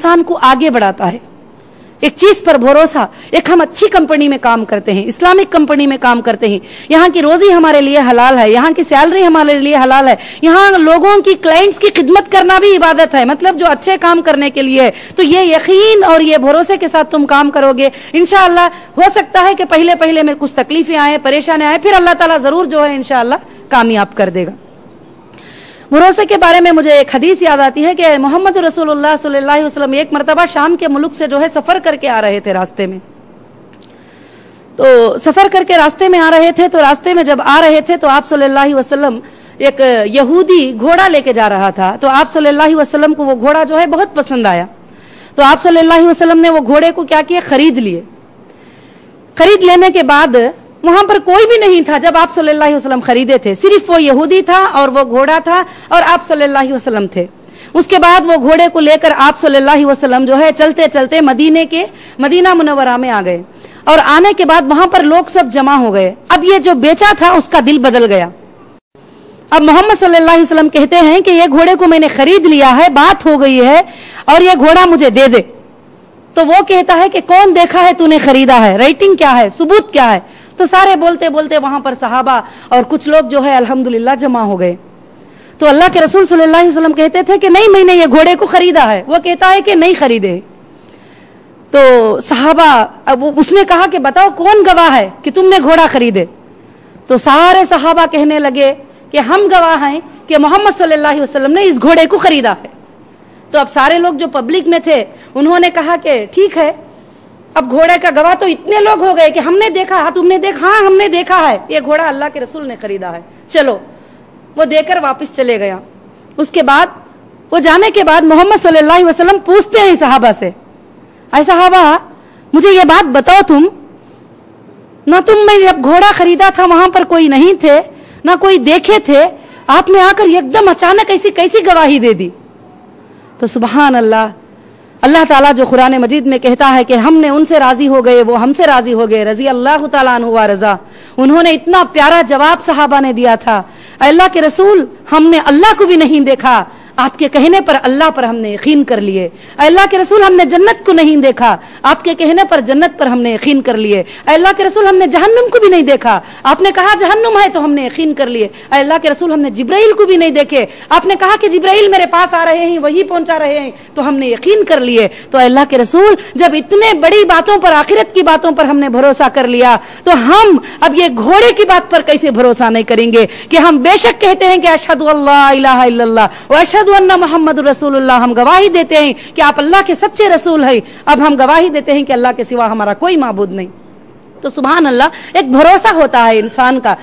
इंसान को आगे बढ़ाता है। एक चीज पर भरोसा, एक हम अच्छी कंपनी में काम करते हैं, इस्लामिक कंपनी में काम करते हैं, यहाँ की रोजी हमारे लिए हलाल है, यहाँ की सैलरी हमारे लिए हलाल है, यहाँ लोगों की क्लाइंट्स की खिदमत करना भी इबादत है, मतलब जो अच्छे काम करने के लिए है। तो ये यकीन और ये भरोसे के साथ तुम काम करोगे, इंशाअल्लाह हो सकता है कि पहले पहले में कुछ तकलीफें आए, परेशानी आए, फिर अल्लाह ताला जरूर जो है इंशाअल्लाह कामयाब कर देगा। भरोसे के बारे में मुझे एक हदीस याद आती है कि मोहम्मद रसूलुल्लाह सल्लल्लाहु अलैहि वसल्लम एक मरतबा शाम के मुल्क से जो है सफर करके आ रहे थे रास्ते में। तो सफर करके रास्ते में आ रहे थे, तो रास्ते में जब आ रहे थे तो आप सल्लल्लाहु अलैहि वसल्लम, एक यहूदी घोड़ा लेके जा रहा था, तो आप सल्लल्लाहु अलैहि वसल्लम को वो घोड़ा जो है बहुत पसंद आया। तो आप सल्लल्लाहु अलैहि वसल्लम ने वो घोड़े को क्या किया, खरीद लिए। खरीद लेने के बाद वहां पर कोई भी नहीं था जब आप सल्लल्लाहु अलैहि वसल्लम खरीदे थे, सिर्फ वो यहूदी था और वो घोड़ा था और आप सल्लल्लाहु अलैहि वसल्लम थे। उसके बाद वो घोड़े को लेकर आप सल्लल्लाहु अलैहि वसल्लम जो है चलते चलते मदीना मुनव्वरा में आ गए, और आने के बाद वहां पर लोग सब जमा हो गए। अब ये जो बेचा था उसका दिल बदल गया। अब मोहम्मद सल्लल्लाहु अलैहि वसल्लम कहते हैं कि ये घोड़े को मैंने खरीद लिया है, बात हो गई है, और ये घोड़ा मुझे दे दे। तो वो कहता है कि कौन देखा है तूने खरीदा है, राइटिंग क्या है, सबूत क्या है। तो सारे बोलते बोलते वहां पर सहाबा और कुछ लोग जो है अल्हम्दुलिल्लाह जमा हो गए। तो अल्लाह के रसूल सल्लल्लाहु अलैहि वसल्लम कहते थे कि नहीं, मैंने ये घोड़े को खरीदा है। वो कहता है कि नहीं खरीदे। तो सहाबा, अब उसने कहा कि बताओ कौन गवाह है कि तुमने घोड़ा खरीदे। तो सारे सहाबा कहने लगे कि हम गवाह हैं कि मोहम्मद सल्लल्लाहु अलैहि वसल्लम ने इस घोड़े को खरीदा है। तो अब सारे लोग जो पब्लिक में थे उन्होंने कहा कि ठीक है, अब घोड़े का गवाह तो इतने लोग हो गए कि हमने देखा, हाँ तुमने देखा, हाँ हमने देखा है, ये घोड़ा अल्लाह के रसूल ने खरीदा है, चलो। वो देकर वापस चले गया। उसके बाद वो जाने के बाद मोहम्मद सल्लल्लाहु अलैहि वसल्लम पूछते हैं सहाबा से, ऐ सहाबा मुझे ये बात बताओ, तुम मैं जब घोड़ा खरीदा था वहां पर कोई नहीं थे, ना कोई देखे थे, आपने आकर एकदम अचानक ऐसी कैसी गवाही दे दी। तो सुभान अल्लाह, अल्लाह ताला जो कुरान मजीद में कहता है कि हमने उनसे राजी हो गए, वो हमसे राजी हो गए, रजी अल्लाह ताला अन्हु व रजा। उन्होंने इतना प्यारा जवाब सहाबा ने दिया था, अल्लाह के रसूल हमने अल्लाह को भी नहीं देखा, आपके कहने पर अल्लाह पर हमने यकीन कर लिए। अल्लाह के रसूल हमने जन्नत को नहीं देखा, आपके कहने पर जन्नत पर हमने यकीन कर लिए। अल्लाह के रसूल हमने जहन्नुम को भी नहीं देखा, आपने कहा जहन्नुम है तो हमने यकीन कर लिए। अल्लाह के रसूल हमने जिब्राइल को भी नहीं देखे, आपने कहा कि जिब्राइल मेरे पास आ रहे हैं, वही पहुंचा रहे हैं, तो हमने यकीन कर लिए। तो अल्लाह के रसूल जब इतने बड़ी बातों पर, आखिरत की बातों पर हमने भरोसा कर लिया, तो हम अब ये घोड़े की बात पर कैसे भरोसा नहीं करेंगे कि हम बेशक कहते हैं कि अशहदु अल्ला इलाहा इल्लल्लाह व अशहदु अन्ना मुहम्मद रसूलुल्लाह, हम गवाही देते हैं कि आप अल्लाह के सच्चे रसूल हैं। अब हम गवाही देते हैं कि अल्लाह के सिवा हमारा कोई माबूद नहीं। तो सुभान अल्लाह, एक भरोसा होता है इंसान का।